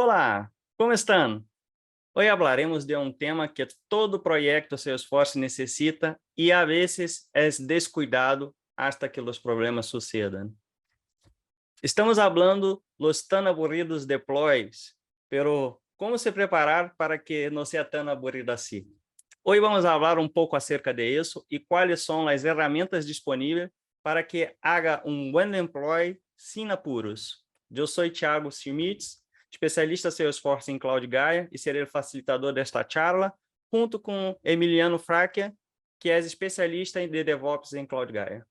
Olá, como estão? Hoy hablaremos de un tema que todo proyecto Salesforce necesita y a veces es descuidado hasta que los problemas sucedan. Estamos hablando los tan aburridos deploys, pero ¿cómo se preparar para que no sea tan aburrido así? Hoy vamos a hablar un poco acerca de eso y cuáles son las herramientas disponibles para que haga un buen deploy sin apuros. Yo soy Thiago Schmitz, especialista Salesforce em Cloud Gaia e serei o facilitador desta charla, junto com Emiliano Fracchia, que é especialista em DevOps em Cloud Gaia.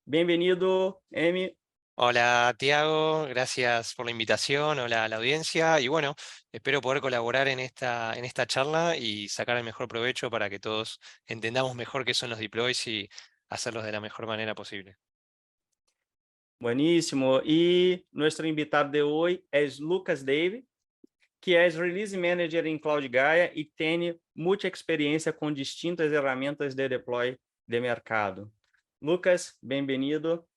Bem-vindo, Emi. Hola Tiago, gracias por la invitación, hola a la audiencia y bueno, espero poder colaborar en esta charla y sacar el mejor provecho para que todos entendamos mejor qué son los deploys y hacerlos de la mejor manera posible. Bueníssimo. E nosso invitado de hoje é Lucas Dave, que é Release Manager em Cloud Gaia e tem muita experiência com distintas ferramentas de deploy de mercado. Lucas, bem-vindo.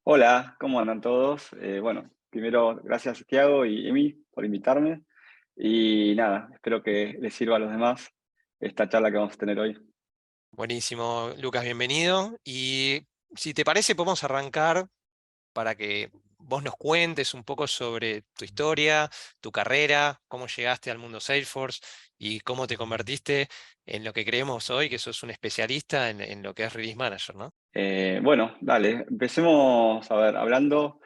Hola, ¿cómo andan todos? Bueno, primero, gracias Tiago y Emi por invitarme. Y nada, espero que les sirva a los demás esta charla que vamos a tener hoy. Buenísimo, Lucas, bienvenido. Y si te parece, podemos arrancar para que vos nos cuentes un poco sobre tu historia, tu carrera, cómo llegaste al mundo Salesforce y cómo te convertiste en lo que creemos hoy, que sos un especialista en lo que es Release Manager, ¿no? Bueno, dale, empecemos a ver, hablando,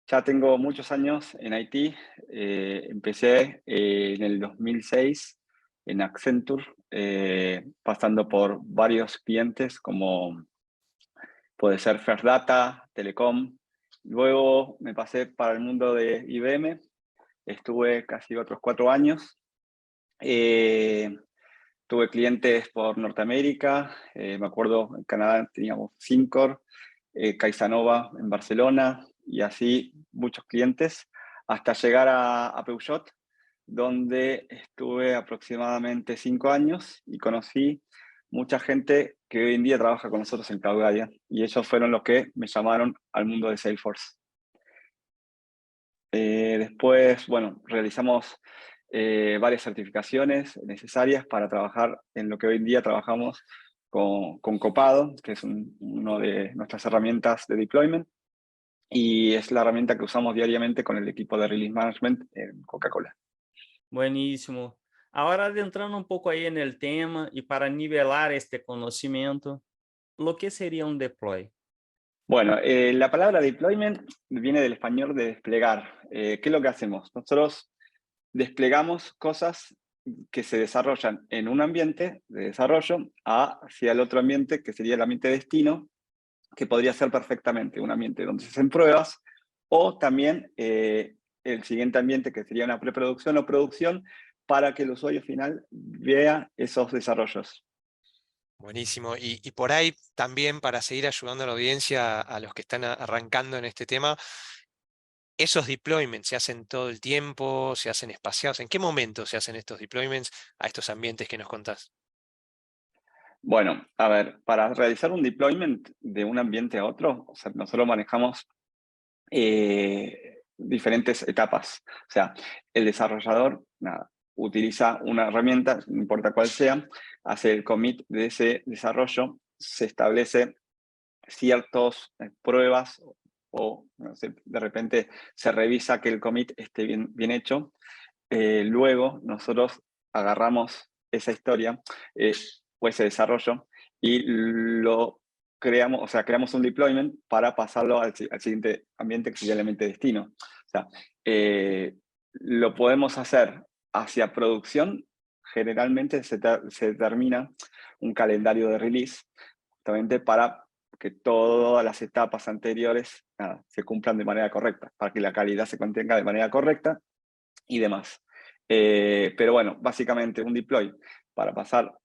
ya tengo muchos años en IT, empecé en el 2006 en Accenture, pasando por varios clientes como puede ser First Data, Telecom. Luego me pasé para el mundo de IBM, estuve casi otros 4 años. Tuve clientes por Norteamérica, me acuerdo en Canadá teníamos Syncor, Caixanova en Barcelona y así muchos clientes hasta llegar a Peugeot, donde estuve aproximadamente 5 años y conocí mucha gente que hoy en día trabaja con nosotros en Cloud Gaia y ellos fueron los que me llamaron al mundo de Salesforce. Después, bueno, realizamos varias certificaciones necesarias para trabajar en lo que hoy en día trabajamos con Copado, que es una de nuestras herramientas de deployment, y es la herramienta que usamos diariamente con el equipo de Release Management en Coca-Cola. Bueníssimo. Agora, adentrando um pouco aí no tema e para nivelar este conhecimento, o que seria um deploy? Bueno, la palabra deployment viene del español de desplegar. ¿Qué es lo que hacemos? Nosotros desplegamos cosas que se desarrollan en un ambiente de desarrollo hacia el otro ambiente, que sería el ambiente de destino, que podría ser perfectamente un ambiente donde se hacen pruebas, o también el siguiente ambiente, que sería una preproducción o producción, para que el usuario final vea esos desarrollos. Buenísimo. Y por ahí también para seguir ayudando a la audiencia, a los que están arrancando en este tema, ¿esos deployments se hacen todo el tiempo? ¿Se hacen espaciados? ¿En qué momento se hacen estos deployments a estos ambientes que nos contás? Bueno, a ver, para realizar un deployment de un ambiente a otro, o sea, nosotros manejamos diferentes etapas. O sea, el desarrollador, nada, utiliza una herramienta, no importa cuál sea, hace el commit de ese desarrollo, se establece ciertas pruebas o no sé, de repente se revisa que el commit esté bien hecho. Luego nosotros agarramos esa historia o ese desarrollo y lo creamos, o sea, creamos un deployment para pasarlo al siguiente ambiente, que sería el ambiente destino. O sea, lo podemos hacer hacia producción. Generalmente se determina un calendario de release justamente para que todas las etapas anteriores se cumplan de manera correcta, para que la calidad se contenga de manera correcta y demás. Pero bueno, básicamente un deploy para pasar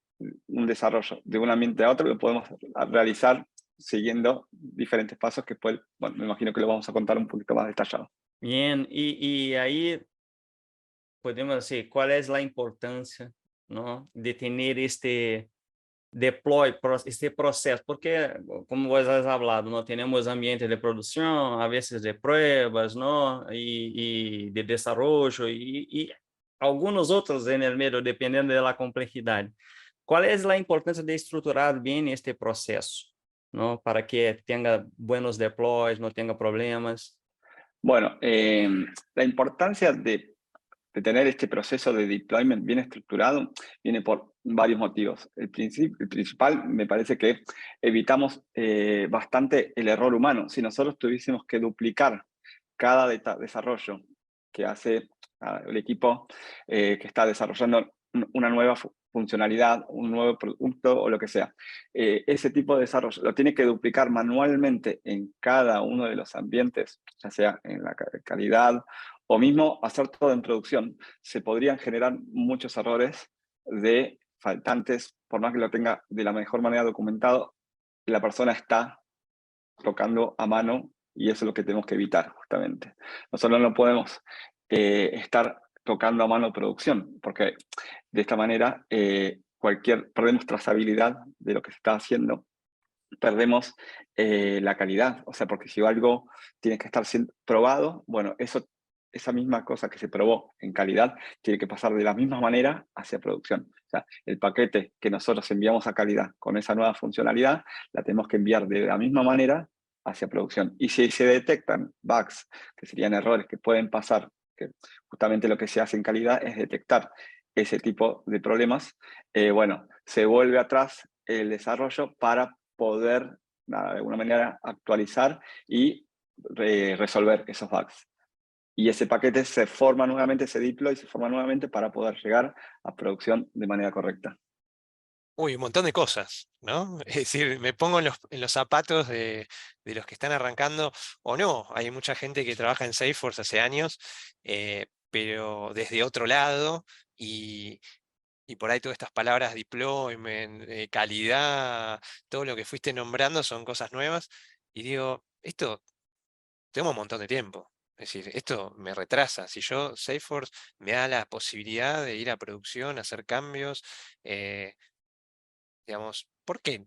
un desarrollo de un ambiente a otro lo podemos realizar siguiendo diferentes pasos que después, bueno, me imagino que lo vamos a contar un poquito más detallado. Bien, e aí podemos dizer qual é a importância, não, de ter este deploy este proceso, porque, como vos has hablado, no tenemos ambiente de producción, a veces de pruebas, ¿no? Y de desarrollo y algunos otros en el medio, dependiendo de la complejidad. ¿Cuál es la importancia de estructurar bien este proceso, ¿no? Para que tenga buenos deploys, no tenga problemas. Bueno, la importancia de tener este proceso de deployment bien estructurado viene por varios motivos. El principal me parece que evitamos bastante el error humano. Si nosotros tuviésemos que duplicar cada desarrollo que hace el equipo que está desarrollando una nueva funcionalidad, un nuevo producto o lo que sea, ese tipo de desarrollo lo tiene que duplicar manualmente en cada uno de los ambientes, ya sea en la calidad o mismo hacer todo en producción. Se podrían generar muchos errores de faltantes, por más que lo tenga de la mejor manera documentado, la persona está tocando a mano y eso es lo que tenemos que evitar justamente. Nosotros no podemos estar tocando a mano producción, porque de esta manera perdemos trazabilidad de lo que se está haciendo, perdemos la calidad, o sea, porque si algo tiene que estar siendo probado, bueno, esa misma cosa que se probó en calidad tiene que pasar de la misma manera hacia producción. O sea, el paquete que nosotros enviamos a calidad con esa nueva funcionalidad, la tenemos que enviar de la misma manera hacia producción. Y si se detectan bugs, que serían errores que pueden pasar, que justamente lo que se hace en calidad es detectar ese tipo de problemas, bueno, se vuelve atrás el desarrollo para poder, nada, de alguna manera, actualizar y resolver esos bugs. Y ese paquete se forma nuevamente, se deploy, se forma nuevamente para poder llegar a producción de manera correcta. Uy, un montón de cosas, ¿no? Es decir, me pongo en los zapatos de los que están arrancando, o no, hay mucha gente que trabaja en Salesforce hace años, pero desde otro lado, y por ahí todas estas palabras, deployment, calidad, todo lo que fuiste nombrando son cosas nuevas, y digo, esto toma un montón de tiempo. Es decir, esto me retrasa. Si yo, Salesforce, me da la posibilidad de ir a producción, hacer cambios, digamos, ¿por qué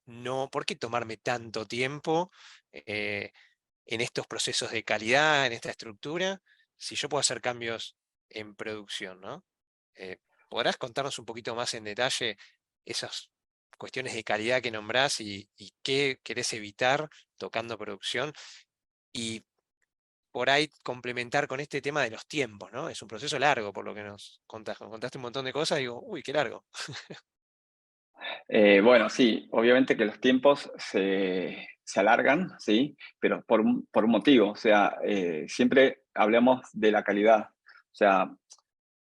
no? ¿Por qué tomarme tanto tiempo en estos procesos de calidad, en esta estructura, si yo puedo hacer cambios en producción, ¿no? Eh, ¿Podrás contarnos un poquito más en detalle esas cuestiones de calidad que nombrás y qué querés evitar tocando producción? Y por ahí complementar con este tema de los tiempos, ¿no? Es un proceso largo, por lo que nos contaste. Me contaste un montón de cosas y digo, uy, qué largo. Bueno, sí, obviamente que los tiempos se alargan, ¿sí? Pero por un motivo, o sea, siempre hablamos de la calidad, o sea,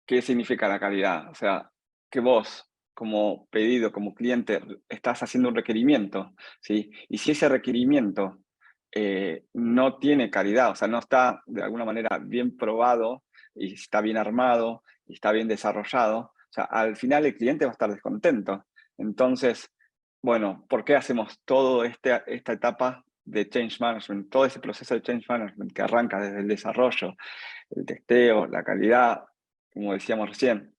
¿qué significa la calidad? O sea, que vos, como pedido, como cliente, estás haciendo un requerimiento, ¿sí? Y si ese requerimiento no tiene calidad, o sea, no está de alguna manera bien probado y está bien armado y está bien desarrollado, o sea, al final el cliente va a estar descontento. Entonces, bueno, ¿por qué hacemos toda esta etapa de change management, todo ese proceso de change management que arranca desde el desarrollo, el testeo, la calidad, como decíamos recién,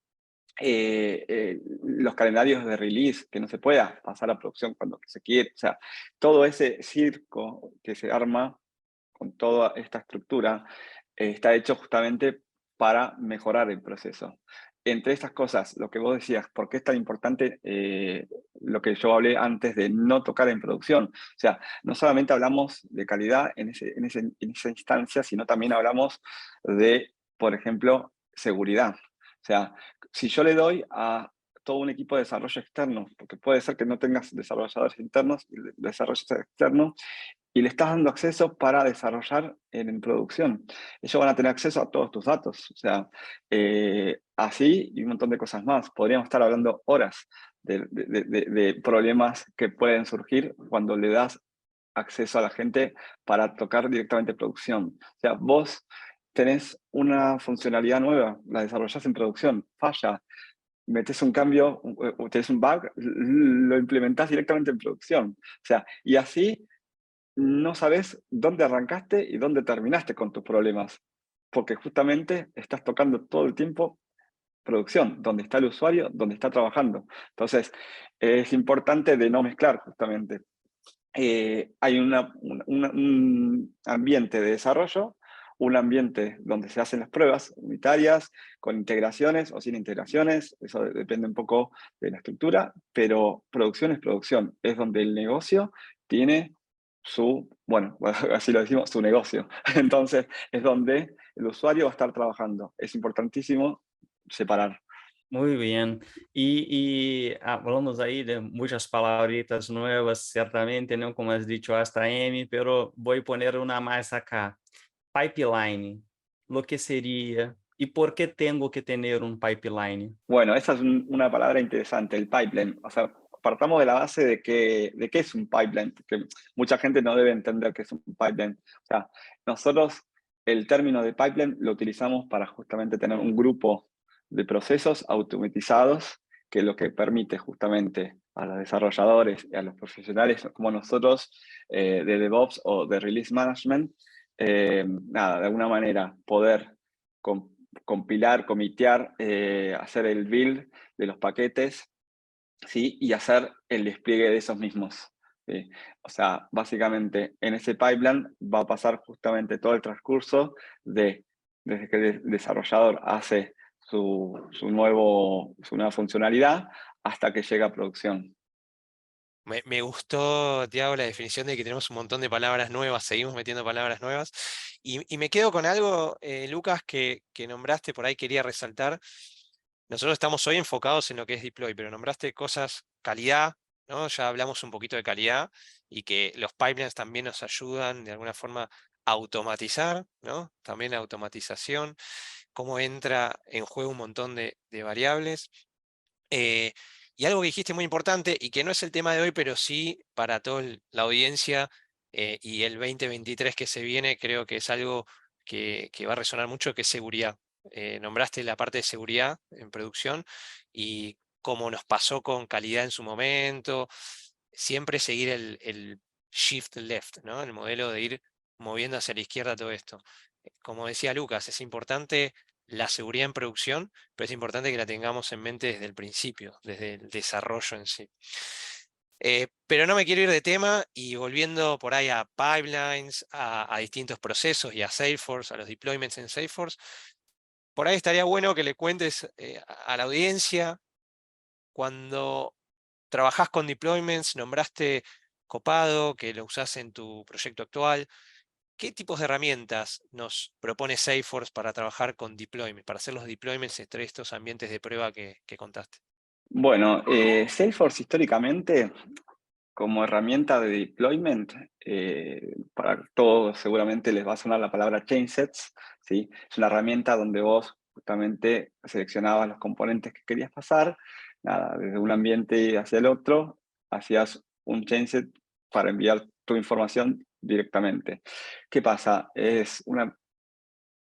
los calendarios de release, que no se pueda pasar a producción cuando se quiere, o sea, todo ese circo que se arma con toda esta estructura está hecho justamente para mejorar el proceso. Entre estas cosas, lo que vos decías, ¿por qué es tan importante lo que yo hablé antes de no tocar en producción? O sea, no solamente hablamos de calidad en esa instancia, sino también hablamos de, por ejemplo, seguridad. O sea, si yo le doy a todo un equipo de desarrollo externo, porque puede ser que no tengas desarrolladores internos y desarrolladores externos, y le estás dando acceso para desarrollar en producción. Ellos van a tener acceso a todos tus datos. O sea, así y un montón de cosas más. Podríamos estar hablando horas de problemas que pueden surgir cuando le das acceso a la gente para tocar directamente producción. O sea, vos tenés una funcionalidad nueva, la desarrollás en producción, falla, metes un cambio, tenés un bug, lo implementás directamente en producción. O sea, y así no sabes dónde arrancaste y dónde terminaste con tus problemas, porque justamente estás tocando todo el tiempo producción, donde está el usuario, donde está trabajando. Entonces, es importante de no mezclar justamente. Hay un ambiente de desarrollo, un ambiente donde se hacen las pruebas unitarias, con integraciones o sin integraciones, eso depende un poco de la estructura, pero producción es producción, es donde el negocio tiene su, bueno, así lo decimos, su negocio. Entonces, es donde el usuario va a estar trabajando. Es importantísimo separar. Muy bien. Y hablamos ahí de muchas palabritas nuevas, ciertamente, ¿no? Como has dicho hasta Emi, pero voy a poner una más acá. Pipeline. Lo que sería y por qué tengo que tener un pipeline. Bueno, esa es una palabra interesante, el pipeline. O sea, partamos de la base de qué es un pipeline, porque mucha gente no debe entender qué es un pipeline. O sea, nosotros el término de pipeline lo utilizamos para justamente tener un grupo de procesos automatizados, que es lo que permite justamente a los desarrolladores y a los profesionales como nosotros de DevOps o de Release Management, nada, de alguna manera poder compilar, comitear, hacer el build de los paquetes, ¿sí? Y hacer el despliegue de esos mismos. ¿Sí? O sea, básicamente en ese pipeline va a pasar justamente todo el transcurso desde que el desarrollador hace su nueva funcionalidad hasta que llega a producción. Me gustó, Tiago, la definición de que tenemos un montón de palabras nuevas, seguimos metiendo palabras nuevas. Y me quedo con algo, Lucas, que nombraste, por ahí quería resaltar. Nosotros estamos hoy enfocados en lo que es deploy, pero nombraste cosas, calidad, ¿no? Ya hablamos un poquito de calidad y que los pipelines también nos ayudan de alguna forma a automatizar, ¿no? También la automatización, cómo entra en juego un montón de variables. Eh, y algo que dijiste muy importante y que no es el tema de hoy, pero sí para toda la audiencia y el 2023 que se viene, creo que es algo que va a resonar mucho, que es seguridad. Nombraste la parte de seguridad en producción y como nos pasó con calidad en su momento, siempre seguir el shift left, ¿no? El modelo de ir moviendo hacia la izquierda todo esto. Como decía Lucas, es importante la seguridad en producción, pero es importante que la tengamos en mente desde el principio, desde el desarrollo en sí. Pero no me quiero ir de tema y volviendo por ahí a pipelines, a distintos procesos y a Salesforce, a los deployments en Salesforce, por ahí estaría bueno que le cuentes a la audiencia cuando trabajás con deployments, nombraste Copado, que lo usás en tu proyecto actual. ¿Qué tipos de herramientas nos propone Salesforce para trabajar con deployments, para hacer los deployments entre estos ambientes de prueba que contaste? Bueno, Salesforce históricamente como herramienta de deployment, para todos seguramente les va a sonar la palabra ChainSets, ¿sí? Es una herramienta donde vos justamente seleccionabas los componentes que querías pasar, nada, desde un ambiente hacia el otro, hacías un ChainSet para enviar tu información directamente. ¿Qué pasa? Es una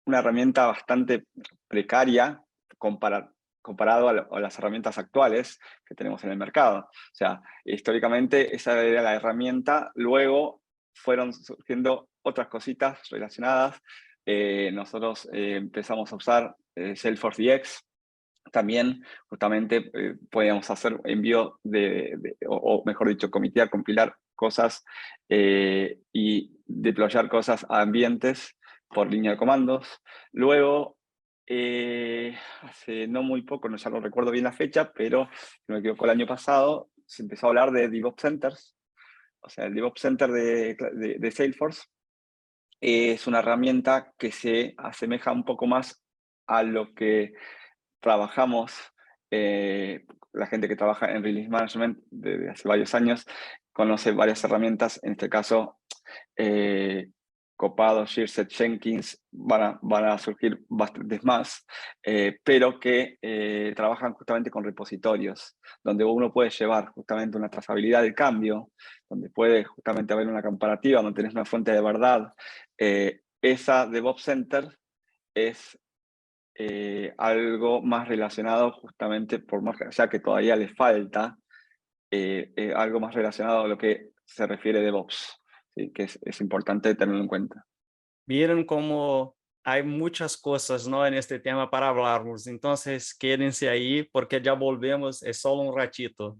herramienta bastante precaria comparado a las herramientas actuales que tenemos en el mercado. O sea, históricamente esa era la herramienta, luego fueron surgiendo otras cositas relacionadas. Nosotros empezamos a usar Salesforce DX. También, justamente, podíamos hacer envío o mejor dicho, comitear, compilar cosas y deployar cosas a ambientes por línea de comandos. Luego, hace no muy poco, no ya no recuerdo bien la fecha, pero me equivoco, el año pasado se empezó a hablar de DevOps Centers. O sea, el DevOps Center de Salesforce es una herramienta que se asemeja un poco más a lo que trabajamos, la gente que trabaja en Release Management desde hace varios años conoce varias herramientas, en este caso Copado, Shearset, Jenkins, van a surgir bastantes más, pero que trabajan justamente con repositorios, donde uno puede llevar justamente una trazabilidad del cambio, donde puede justamente haber una comparativa, donde tenés una fuente de verdad. Esa DevOps Center es algo más relacionado justamente, por más allá que todavía le falta, algo más relacionado a lo que se refiere DevOps, ¿sí? Que es importante tenerlo en cuenta. Miren cómo hay muchas cosas, ¿no? En este tema para hablarnos. Entonces, quédense ahí porque ya volvemos, es solo un ratito.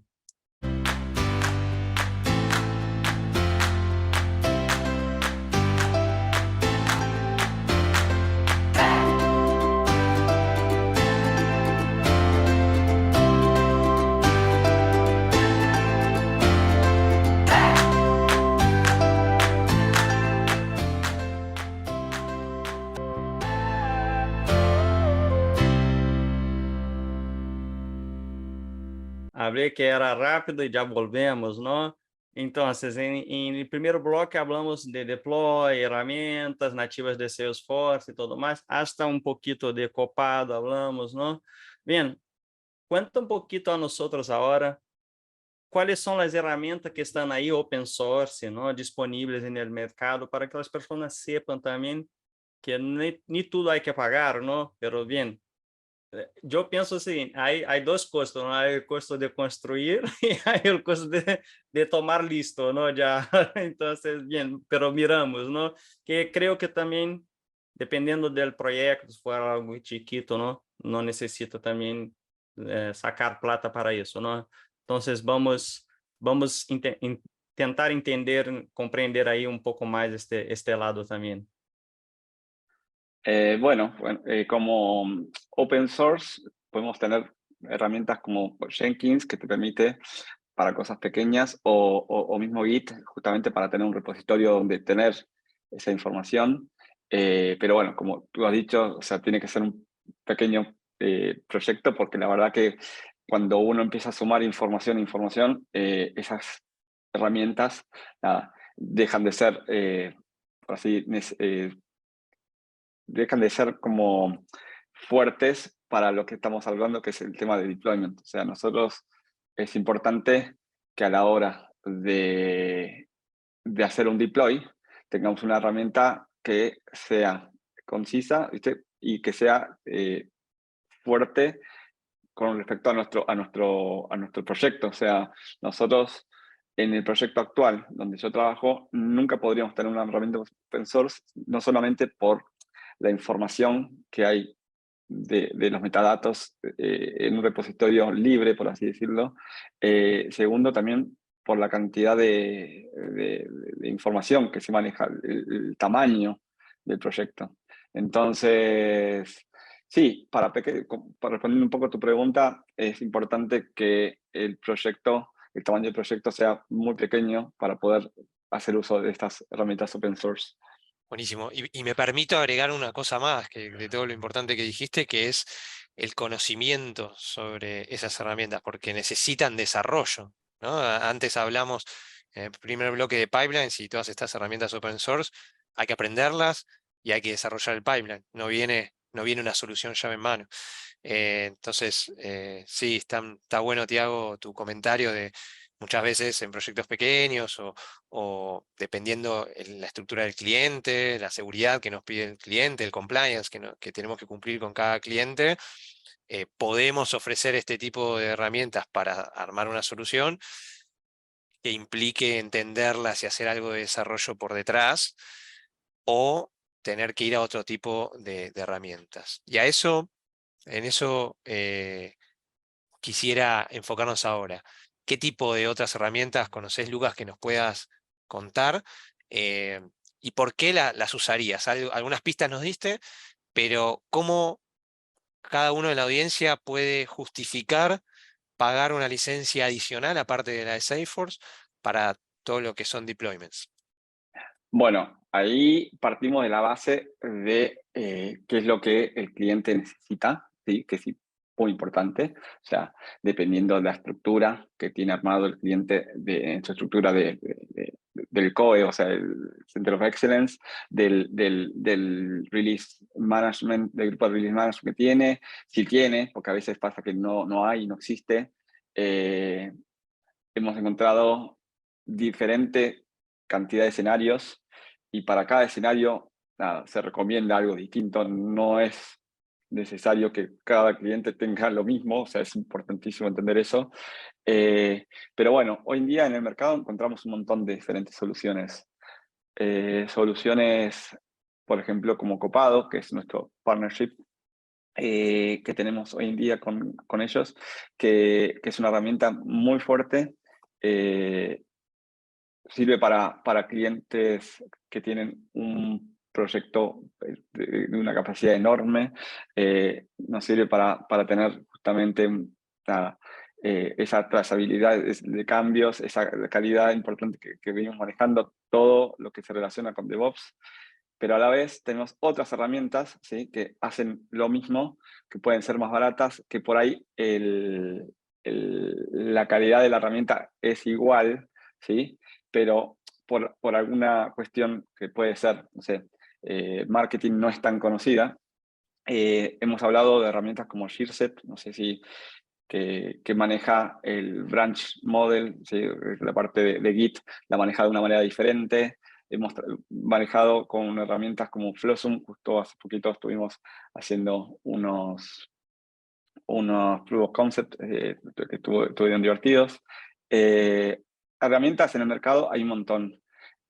Hablé que era rápido y ya volvemos, ¿no? Entonces, en el primer bloque hablamos de deploy, herramientas nativas de Salesforce y todo más, hasta un poquito de copado hablamos, ¿no? Bien, cuenta un poquito a nosotros ahora cuáles son las herramientas que están ahí open source, ¿no? Disponibles en el mercado para que las personas sepan también que ni todo hay que pagar, ¿no? Pero bien, yo pienso así, hay dos costos, ¿no? Hay el costo de construir y hay el costo de tomar listo, ¿no? Ya, entonces, bien, pero miramos, ¿no? Que creo que también, dependiendo del proyecto, si fuera algo chiquito, ¿no? No necesita también sacar plata para eso, ¿no? Entonces, vamos intentar entender, comprender ahí un poco más este lado también. Como open source podemos tener herramientas como Jenkins, que te permite para cosas pequeñas, o mismo Git, justamente para tener un repositorio donde tener esa información. Pero bueno, como tú has dicho, o sea, tiene que ser un pequeño proyecto, porque la verdad que cuando uno empieza a sumar información, esas herramientas nada, dejan de ser, por así dejan de ser como fuertes para lo que estamos hablando, que es el tema de deployment. O sea, nosotros es importante que a la hora de hacer un deploy tengamos una herramienta que sea concisa, ¿viste? Y que sea fuerte con respecto a nuestro proyecto. O sea, nosotros en el proyecto actual donde yo trabajo nunca podríamos tener una herramienta open source, no solamente por la información que hay de los metadatos en un repositorio libre, por así decirlo. Segundo, también por la cantidad de información que se maneja, el tamaño del proyecto. Entonces, sí, para responder un poco a tu pregunta, es importante que el tamaño del proyecto sea muy pequeño para poder hacer uso de estas herramientas open source. Buenísimo. Y me permito agregar una cosa más que de todo lo importante que dijiste, que es el conocimiento sobre esas herramientas, porque necesitan desarrollo, ¿no? Antes hablamos en el primer bloque de pipelines y todas estas herramientas open source, hay que aprenderlas y hay que desarrollar el pipeline. No viene una solución llave en mano. Entonces, sí, está bueno, Tiago, tu comentario de muchas veces en proyectos pequeños o dependiendo la estructura del cliente, la seguridad que nos pide el cliente, el compliance que tenemos que cumplir con cada cliente, podemos ofrecer este tipo de herramientas para armar una solución que implique entenderlas y hacer algo de desarrollo por detrás, o tener que ir a otro tipo de herramientas. Y en eso quisiera enfocarnos ahora. ¿Qué tipo de otras herramientas conoces, Lucas, que nos puedas contar? ¿Y por qué las usarías? Algunas pistas nos diste, pero ¿cómo cada uno de la audiencia puede justificar pagar una licencia adicional, aparte de la de Salesforce, para todo lo que son deployments? Bueno, ahí partimos de la base de qué es lo que el cliente necesita, ¿sí? Que es muy importante. O sea, dependiendo de la estructura que tiene armado el cliente, en su estructura del COE, o sea, el Center of Excellence, del Release Management, del grupo de Release Management que tiene, si tiene, porque a veces pasa que no hay, no existe. Hemos encontrado diferente cantidad de escenarios y para cada escenario nada, se recomienda algo distinto. No es necesario que cada cliente tenga lo mismo, o sea, es importantísimo entender eso. Pero bueno, hoy en día en el mercado encontramos un montón de diferentes soluciones. Soluciones por ejemplo, como Copado, que es nuestro partnership que tenemos hoy en día con ellos, que es una herramienta muy fuerte. Sirve para clientes que tienen un proyecto de una capacidad enorme. Nos sirve para tener justamente nada, esa trazabilidad de cambios, esa calidad importante que venimos manejando, todo lo que se relaciona con DevOps. Pero a la vez tenemos otras herramientas, ¿sí?, que hacen lo mismo, que pueden ser más baratas, que por ahí la calidad de la herramienta es igual, ¿sí?, pero por alguna cuestión que puede ser, no sé, marketing no es tan conocida. Hemos hablado de herramientas como Shearset, no sé si que maneja el branch model, ¿sí?, la parte de Git la maneja de una manera diferente. Hemos manejado con herramientas como Flossum, justo hace poquito estuvimos haciendo unos proof of concept que estuvieron divertidos. Herramientas en el mercado hay un montón.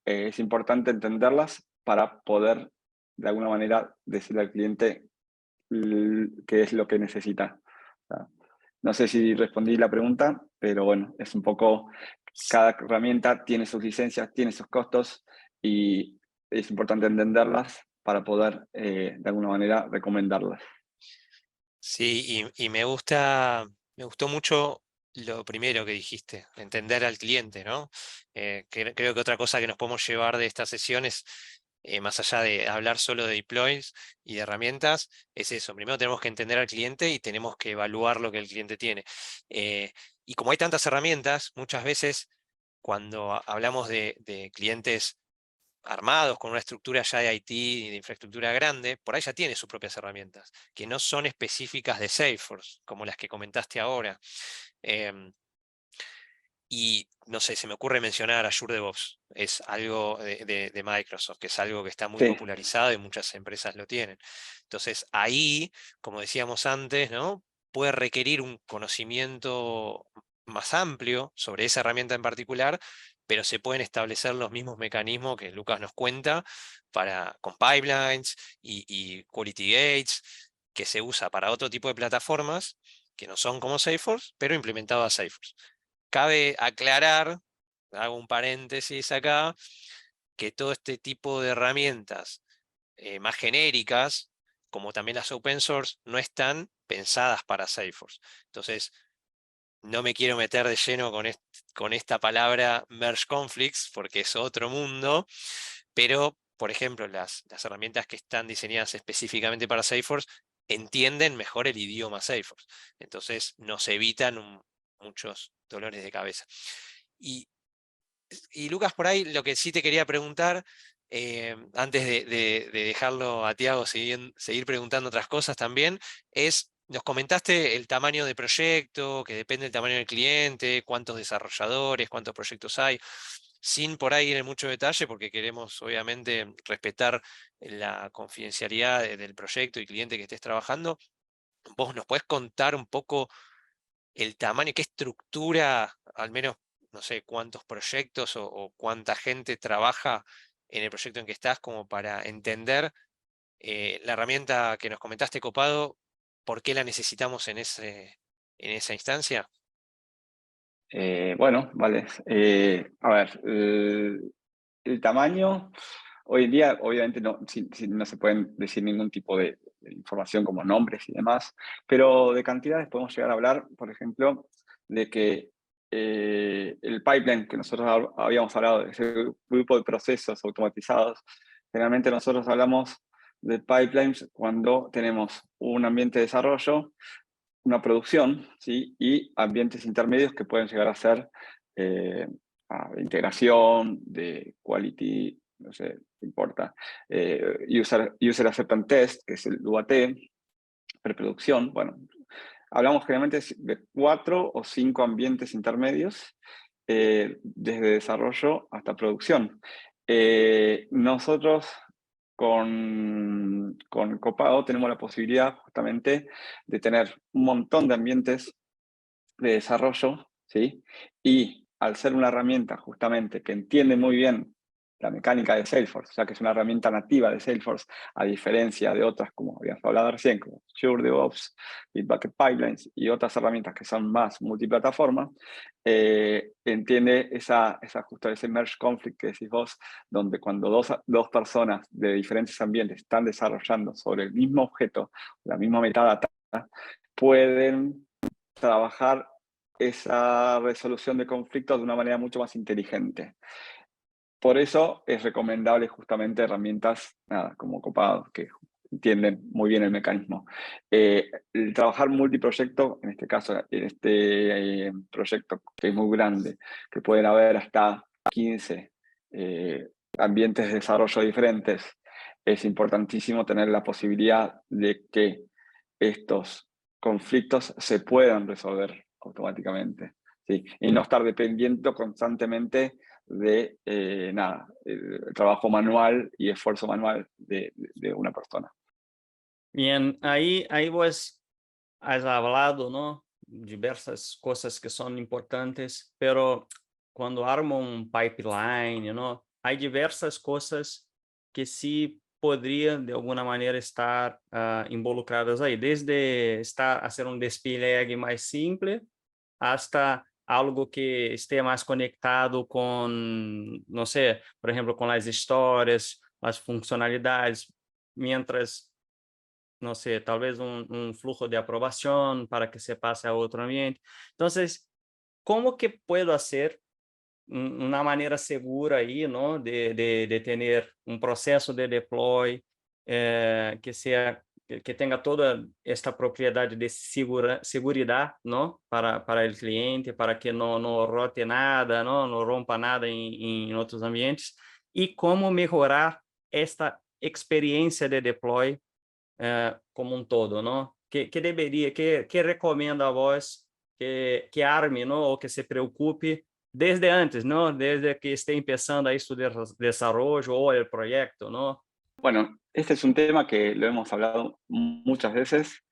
Es importante entenderlas para poder, de alguna manera, decirle al cliente qué es lo que necesita. O sea, no sé si respondí la pregunta, pero bueno, es un poco, cada herramienta tiene sus licencias, tiene sus costos y es importante entenderlas para poder, de alguna manera, recomendarlas. Sí, y me gustó mucho lo primero que dijiste, entender al cliente, ¿no? Creo que otra cosa que nos podemos llevar de estas sesiones, más allá de hablar solo de deploys y de herramientas, es eso. Primero tenemos que entender al cliente y tenemos que evaluar lo que el cliente tiene. Y como hay tantas herramientas, muchas veces cuando hablamos de clientes armados con una estructura ya de IT y de infraestructura grande, por ahí ya tiene sus propias herramientas, que no son específicas de Salesforce, como las que comentaste ahora. Y no sé, se me ocurre mencionar Azure DevOps, es algo de Microsoft, que es algo que está muy Sí, popularizado y muchas empresas lo tienen. Entonces ahí, como decíamos antes, ¿no?, puede requerir un conocimiento más amplio sobre esa herramienta en particular, pero se pueden establecer los mismos mecanismos que Lucas nos cuenta con pipelines y quality gates, que se usa para otro tipo de plataformas que no son como Salesforce, pero implementado a Salesforce. Cabe aclarar, hago un paréntesis acá, que todo este tipo de herramientas más genéricas, como también las open source, no están pensadas para Salesforce. Entonces, no me quiero meter de lleno con esta palabra merge conflicts, porque es otro mundo, pero, por ejemplo, las herramientas que están diseñadas específicamente para Salesforce entienden mejor el idioma Salesforce. Entonces, nos evitan muchos dolores de cabeza. Y Lucas, por ahí lo que sí te quería preguntar, antes de dejarlo a Tiago seguir preguntando otras cosas también, nos comentaste el tamaño de proyecto, que depende del tamaño del cliente, cuántos desarrolladores, cuántos proyectos hay, sin por ahí ir en mucho detalle, porque queremos obviamente respetar la confidencialidad del proyecto y cliente que estés trabajando. ¿Vos nos podés contar un poco el tamaño, qué estructura, al menos, no sé, cuántos proyectos o cuánta gente trabaja en el proyecto en que estás, como para entender la herramienta que nos comentaste, Copado, por qué la necesitamos en esa instancia? bueno, vale. A ver, el tamaño, hoy en día obviamente no se pueden decir ningún tipo de información como nombres y demás, pero de cantidades podemos llegar a hablar, por ejemplo, de que el pipeline que nosotros habíamos hablado, de ese grupo de procesos automatizados, generalmente nosotros hablamos de pipelines cuando tenemos un ambiente de desarrollo, una producción, ¿sí?, y ambientes intermedios que pueden llegar a ser de integración, de quality, no sé, no importa, user acceptance test, que es el UAT, preproducción. Bueno, hablamos generalmente de 4 o 5 ambientes intermedios, desde desarrollo hasta producción. Nosotros con Copado tenemos la posibilidad justamente de tener un montón de ambientes de desarrollo, ¿sí? Y al ser una herramienta justamente que entiende muy bien la mecánica de Salesforce, ya que es una herramienta nativa de Salesforce, a diferencia de otras, como habíamos hablado recién, como Azure DevOps, Bitbucket Pipelines y otras herramientas que son más multiplataforma, entiende justo ese merge conflict que decís vos, donde cuando dos personas de diferentes ambientes están desarrollando sobre el mismo objeto, la misma metadata, pueden trabajar esa resolución de conflictos de una manera mucho más inteligente. Por eso es recomendable justamente herramientas como Copado, que entienden muy bien el mecanismo. El trabajar multiproyecto, en este caso, en este proyecto que es muy grande, que pueden haber hasta 15 ambientes de desarrollo diferentes, es importantísimo tener la posibilidad de que estos conflictos se puedan resolver automáticamente, ¿sí? Y no estar dependiendo constantemente de el trabajo manual y esfuerzo manual de una persona. Bien, ahí vos has hablado, ¿no? Diversas cosas que son importantes, pero cuando armo un pipeline, ¿no? Hay diversas cosas que sí podrían de alguna manera estar involucradas ahí, desde hacer un despliegue más simple hasta algo que esté más conectado con, no sé, por ejemplo, con las historias, las funcionalidades, mientras, no sé, tal vez un flujo de aprobación para que se pase a otro ambiente. Entonces, ¿cómo que puedo hacer una manera segura ahí, ¿no? De tener un proceso de deploy que tenga toda esta propiedad de seguridad, ¿no? Para el cliente, para que no rote nada, no rompa nada en otros ambientes. Y cómo mejorar esta experiencia de deploy como un todo, ¿no? ¿Qué recomienda a vos que arme, ¿no? O que se preocupe desde antes, ¿no? Desde que esté empezando ahí su desarrollo o el proyecto, ¿no? Bueno, este es un tema que lo hemos hablado muchas veces.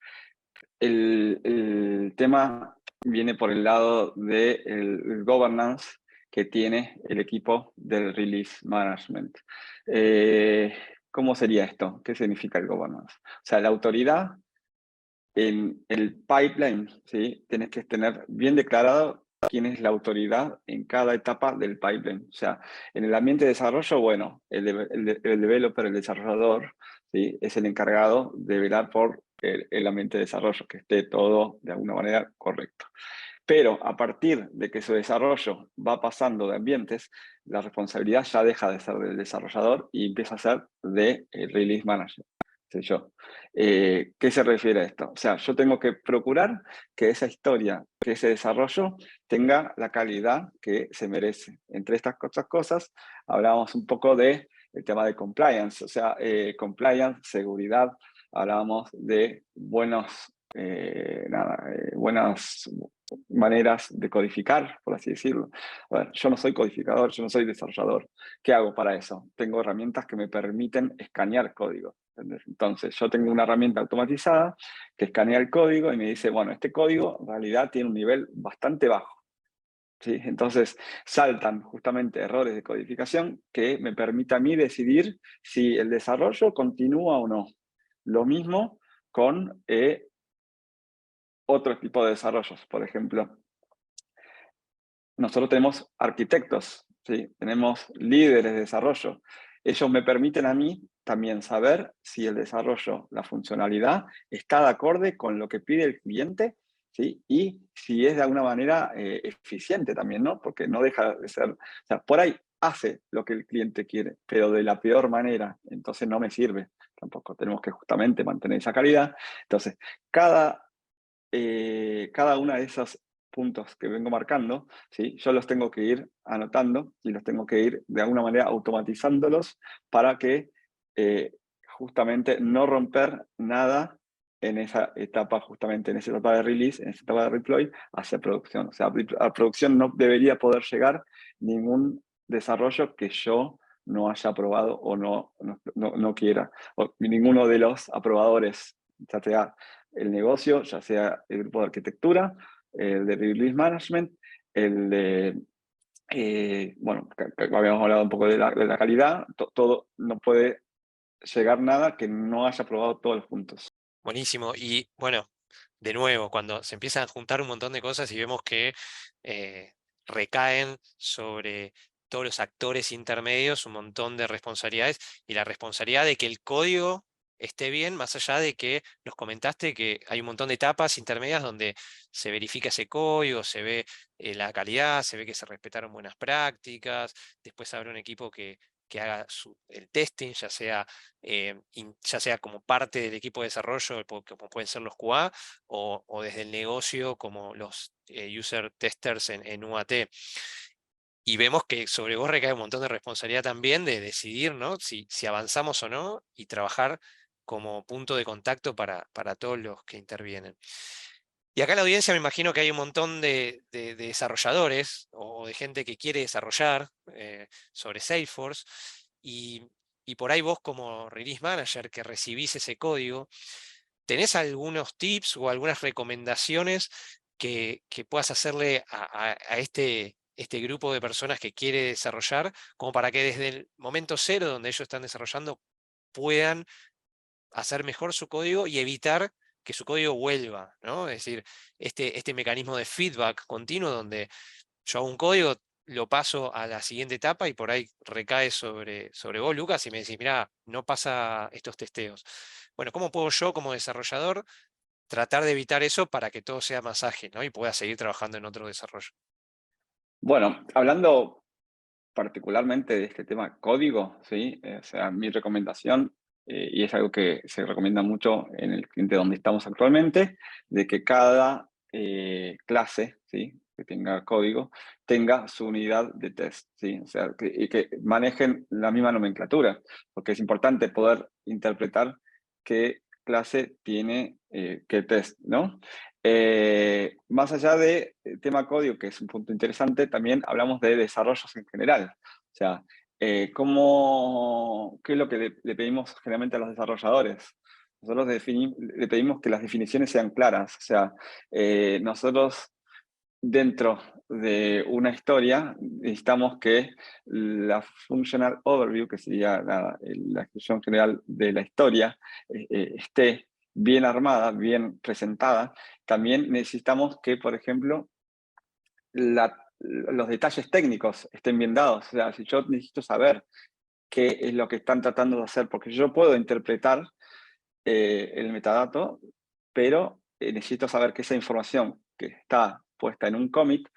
El tema viene por el lado del governance que tiene el equipo del release management. ¿Cómo sería esto? ¿Qué significa el governance? O sea, la autoridad en el pipeline, ¿sí? Tienes que tener bien declarado quién es la autoridad en cada etapa del pipeline. O sea, en el ambiente de desarrollo, bueno, el developer, el desarrollador, ¿sí? Es el encargado de velar por el ambiente de desarrollo, que esté todo de alguna manera correcto. Pero a partir de que su desarrollo va pasando de ambientes, la responsabilidad ya deja de ser del desarrollador y empieza a ser del release manager. Yo. ¿Qué se refiere a esto? O sea, yo tengo que procurar que esa historia, que ese desarrollo tenga la calidad que se merece. Entre estas cosas, hablábamos un poco del tema de compliance, o sea, compliance, seguridad, hablábamos de buenas maneras de codificar, por así decirlo. A ver, yo no soy codificador, yo no soy desarrollador. ¿Qué hago para eso? Tengo herramientas que me permiten escanear código. ¿Entendés? Entonces, yo tengo una herramienta automatizada que escanea el código y me dice, bueno, este código en realidad tiene un nivel bastante bajo. ¿Sí? Entonces, saltan justamente errores de codificación que me permite a mí decidir si el desarrollo continúa o no. Lo mismo con otro tipo de desarrollos. Por ejemplo, nosotros tenemos arquitectos, ¿sí? Tenemos líderes de desarrollo. Ellos me permiten a mí también saber si el desarrollo, la funcionalidad, está de acorde con lo que pide el cliente, ¿sí? Y si es de alguna manera eficiente también, ¿no? Porque no deja de ser, o sea, por ahí hace lo que el cliente quiere, pero de la peor manera, entonces no me sirve. Tampoco tenemos que justamente mantener esa calidad. Entonces, cada una de esos puntos que vengo marcando, ¿sí? Yo los tengo que ir anotando y los tengo que ir de alguna manera automatizándolos para que justamente no romper nada en esa etapa, justamente en esa etapa de release, en esa etapa de deploy, hacia producción. O sea, a producción no debería poder llegar ningún desarrollo que yo no haya aprobado o no quiera. O ninguno de los aprobadores, ya sea el negocio, ya sea el grupo de arquitectura, el de release management, el de bueno, que habíamos hablado un poco de la calidad, todo, no puede llegar nada que no haya probado todos los puntos. Buenísimo. Y bueno, de nuevo, cuando se empiezan a juntar un montón de cosas y vemos que recaen sobre todos los actores intermedios un montón de responsabilidades y la responsabilidad de que el código esté bien, más allá de que nos comentaste que hay un montón de etapas intermedias donde se verifica ese código, se ve la calidad, se ve que se respetaron buenas prácticas, después habrá un equipo que haga el testing, ya sea como parte del equipo de desarrollo, como pueden ser los QA, o desde el negocio como los user testers en UAT. Y vemos que sobre vos recae un montón de responsabilidad también de decidir, ¿no? si avanzamos o no y trabajar como punto de contacto para todos los que intervienen. Y acá en la audiencia me imagino que hay un montón de desarrolladores o de gente que quiere desarrollar sobre Salesforce y, y por ahí vos como Release Manager que recibís ese código, ¿tenés algunos tips o algunas recomendaciones que puedas hacerle a este grupo de personas que quiere desarrollar, como para que desde el momento cero donde ellos están desarrollando puedan hacer mejor su código y evitar que su código vuelva, ¿no? Es decir, este mecanismo de feedback continuo donde yo hago un código, lo paso a la siguiente etapa y por ahí recae sobre vos, Lucas, y me decís, mira, no pasa estos testeos. Bueno, ¿cómo puedo yo como desarrollador tratar de evitar eso para que todo sea más ágil, ¿no? Y pueda seguir trabajando en otro desarrollo? Bueno, hablando particularmente de este tema código, ¿sí? O sea, mi recomendación, y es algo que se recomienda mucho en el cliente donde estamos actualmente, de que cada clase, ¿sí? Que tenga código, tenga su unidad de test, ¿sí? O sea, y que manejen la misma nomenclatura, porque es importante poder interpretar qué clase tiene qué test, ¿no? Más allá del tema código, que es un punto interesante, también hablamos de desarrollos en general. O sea, ¿qué es lo que le pedimos generalmente a los desarrolladores? Nosotros le pedimos que las definiciones sean claras. O sea, nosotros dentro de una historia necesitamos que la functional overview, que sería la descripción general de la historia, esté bien armada, bien presentada. También necesitamos que, por ejemplo, los detalles técnicos estén bien dados. O sea, si yo necesito saber qué es lo que están tratando de hacer, porque yo puedo interpretar el metadato, pero necesito saber que esa información que está puesta en un commit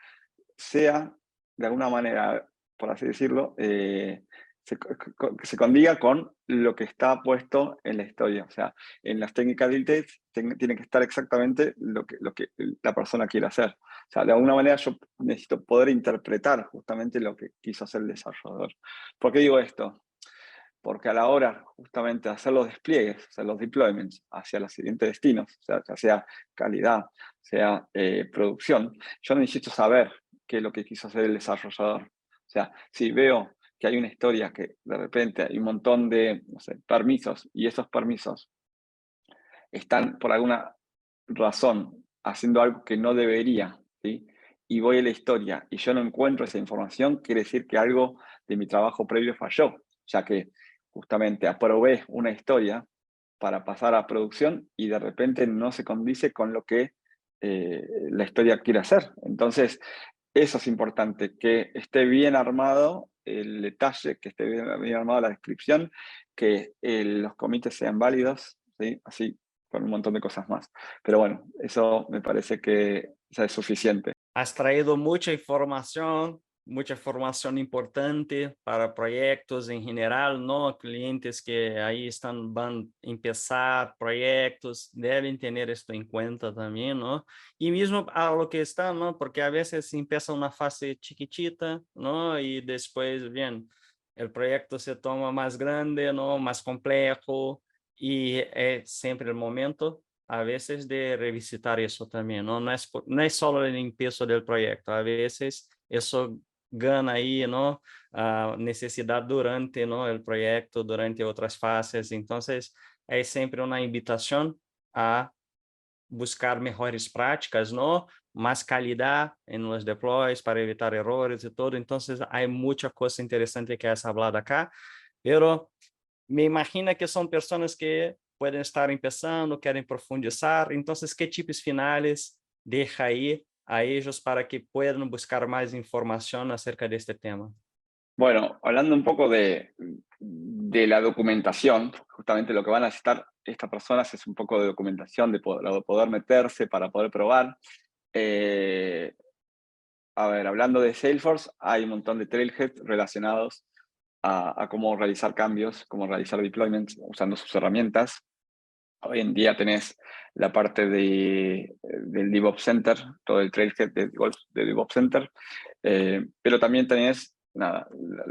sea, de alguna manera, por así decirlo, que se condiga con lo que está puesto en la historia. O sea, en las técnicas de test tiene que estar exactamente lo que la persona quiere hacer. O sea, de alguna manera yo necesito poder interpretar justamente lo que quiso hacer el desarrollador. ¿Por qué digo esto? Porque a la hora justamente de hacer los despliegues, hacer los deployments hacia los siguientes destinos, o sea, ya sea calidad, sea producción, yo necesito saber qué es lo que quiso hacer el desarrollador. O sea, si veo que hay una historia que de repente hay un montón de, no sé, permisos y esos permisos están por alguna razón haciendo algo que no debería, ¿sí? Y voy a la historia y yo no encuentro esa información, quiere decir que algo de mi trabajo previo falló, ya que justamente aprobé una historia para pasar a producción y de repente no se condice con lo que la historia quiere hacer. Entonces, eso es importante, que esté bien armado el detalle, que esté bien armada la descripción, que los comités sean válidos, ¿sí? Así con un montón de cosas más. Pero bueno, eso me parece que ya es suficiente. Has traído mucha información importante para proyectos en general, ¿no? Clientes que ahí van a empezar proyectos, deben tener esto en cuenta también, ¿no? Y mismo a lo que está, ¿no? Porque a veces empieza una fase chiquitita, ¿no? Y después, bien, el proyecto se toma más grande, ¿no? Más complejo y es siempre el momento a veces de revisitar eso también, ¿no? No es solo el empiezo del proyecto, a veces eso gana ahí, ¿no? Necesidad durante, ¿no? El proyecto, durante otras fases. Entonces, es siempre una invitación a buscar mejores prácticas, ¿no? Más calidad en los deploys para evitar errores y todo. Entonces, hay mucha cosa interesante que has hablado acá, pero me imagino que son personas que pueden estar empezando, quieren profundizar. Entonces, ¿qué tips finales deja ahí a ellos para que puedan buscar más información acerca de este tema? Bueno, hablando un poco de la documentación, justamente lo que van a necesitar estas personas es un poco de documentación, de poder meterse para poder probar. A ver, hablando de Salesforce, hay un montón de trailheads relacionados a cómo realizar cambios, cómo realizar deployments usando sus herramientas. Hoy en día tenés la parte del DevOps Center, todo el trailhead de DevOps Center, pero también tenés la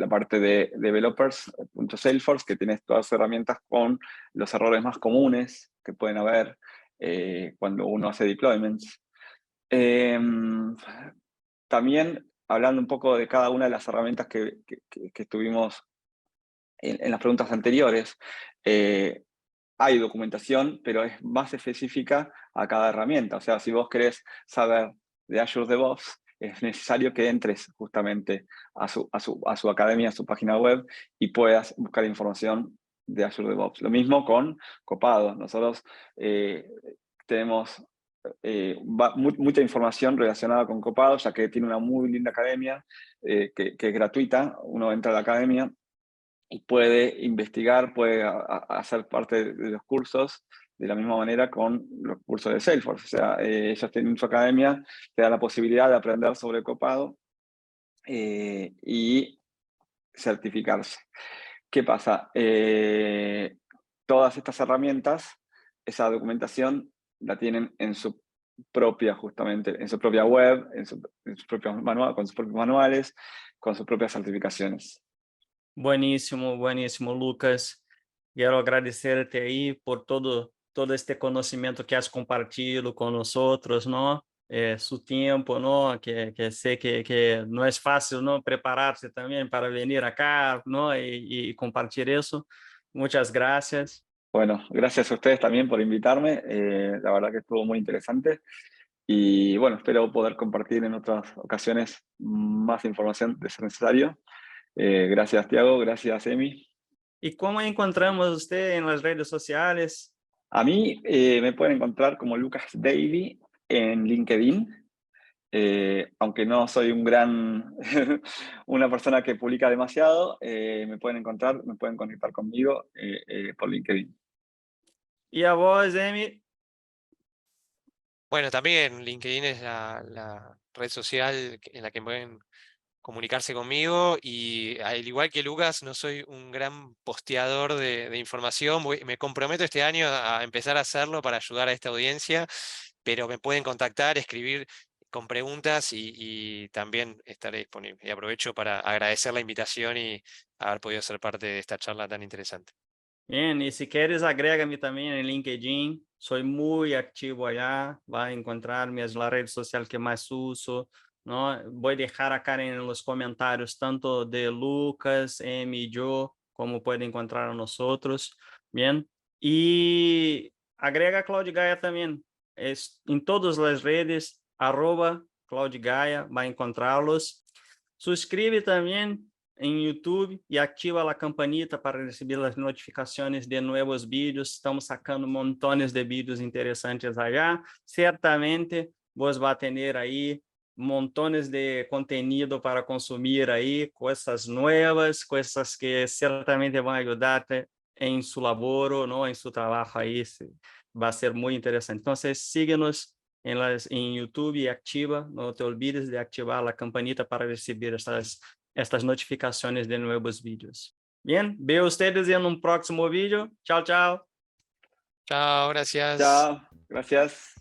parte de developers.salesforce, que tenés todas las herramientas con los errores más comunes que pueden haber cuando uno hace deployments. También hablando un poco de cada una de las herramientas que estuvimos en las preguntas anteriores, hay documentación, pero es más específica a cada herramienta. O sea, si vos querés saber de Azure DevOps, es necesario que entres justamente a su academia, a su página web, y puedas buscar información de Azure DevOps. Lo mismo con Copado. Nosotros tenemos mucha información relacionada con Copado, ya que tiene una muy linda academia que es gratuita. Uno entra a la academia y puede investigar, puede hacer parte de los cursos de la misma manera con los cursos de Salesforce. O sea, ellos tienen su academia, te da la posibilidad de aprender sobre Copado y certificarse. ¿Qué pasa? Todas estas herramientas, esa documentación la tienen en su propia, justamente, en su propia web, en sus propios con sus propios manuales, con sus propias certificaciones. Buenísimo, buenísimo, Lucas. Quiero agradecerte aí por todo este conhecimento que has compartido com nosotros, ¿no? Su tiempo, ¿no? Que sé que no es fácil, ¿no? Prepararse también para venir acá, ¿no? Y compartir eso. Muchas gracias. Bueno, gracias a ustedes también por invitarme. La verdad que estuvo muy interesante. Y bueno, espero poder compartir en otras ocasiones más información de ser necesario. Gracias, Tiago. Gracias, Emi. ¿Y cómo encontramos usted en las redes sociales? A mí me pueden encontrar como Lucas Davey en LinkedIn. Aunque no soy una persona que publica demasiado, me pueden conectar conmigo por LinkedIn. ¿Y a vos, Emi? Bueno, también LinkedIn es la red social en la que pueden comunicarse conmigo y al igual que Lucas, no soy un gran posteador de información. Me comprometo este año a empezar a hacerlo para ayudar a esta audiencia, pero me pueden contactar, escribir con preguntas y también estaré disponible. Y aprovecho para agradecer la invitación y haber podido ser parte de esta charla tan interesante. Bien, y si quieres, agrégame también en LinkedIn. Soy muy activo allá. Va a encontrarme, es la red social que más uso, ¿no? Voy a dejar acá en los comentarios tanto de Lucas, Emi y yo, como pueden encontrar a nosotros. Bien. Y agrega a Cloud Gaia también. Es en todas las redes, @Cloud Gaia, va a encontrarlos. Suscribe también en YouTube y activa la campanita para recibir las notificaciones de nuevos vídeos. Estamos sacando montones de vídeos interesantes allá. Ciertamente vos va a tener ahí montones de contenido para consumir ahí, cosas nuevas, cosas que ciertamente van a ayudarte en su labor, ¿no? En su trabajo ahí. Va a ser muy interesante. Entonces, síguenos en YouTube y activa, no te olvides de activar la campanita para recibir estas notificaciones de nuevos vídeos. Bien, veo ustedes en un próximo vídeo. Chao, chao. Chao, gracias. Chao, gracias.